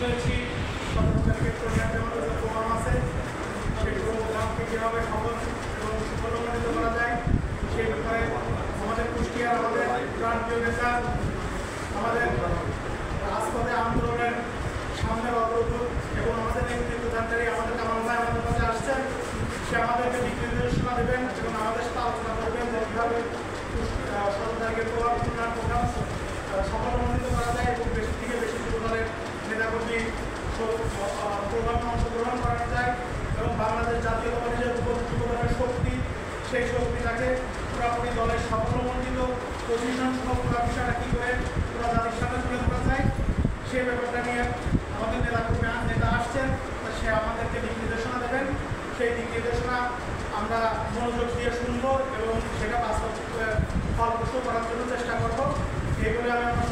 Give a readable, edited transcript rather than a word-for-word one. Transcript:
হয়েছি 17 তারিখে প্রোগ্রামে আমাদের যে প্রোগ্রাম আছে সেই প্রোগ্রামকে কীভাবে সফল এবং সুফলমণ্ডিত করা যায় সেই ব্যাপারে আমাদের কুষ্টিয়ার আমাদের প্রান্তীয় নেতা আমাদের রাজপথে আন্দোলনের সামনের অগ্রদূত এবং আমাদের নেতৃত্বদানকারী আমাদের কামাল ভাই আমাদের কাছে আসছেন। সে আমাদেরকে দিক নির্দেশনা দেবেন এবং আমাদের সাথে আলোচনা করবেন যে কীভাবে 17 তারিখের প্রোগ্রাম সফলমণ্ডিত করা যায় এবং বেশি থেকে বেশি যুবদলের নেতাকর্মী প্রোগ্রামে অংশগ্রহণ করানো যায় এবং বাংলাদেশ জাতীয়তাবাদী যে যুবদলের শক্তি সেই শক্তিটাকে পুরোপুরি দলের সফলমণ্ডিত পজিশন সহ পুরো বিষয়টা কী করে পুরো জাতির সামনে তুলে ধরা যায় সেই ব্যাপারটা নিয়ে আমাদের নেতা আসছেন, সে আমাদেরকে দিক নির্দেশনা দেবেন। সেই দিক নির্দেশনা আমরা মনোযোগ দিয়ে শুনবো এবং সেটা বাস্তব ফলপ্রসূ করার জন্য চেষ্টা করবো। এইগুলো আমি আমার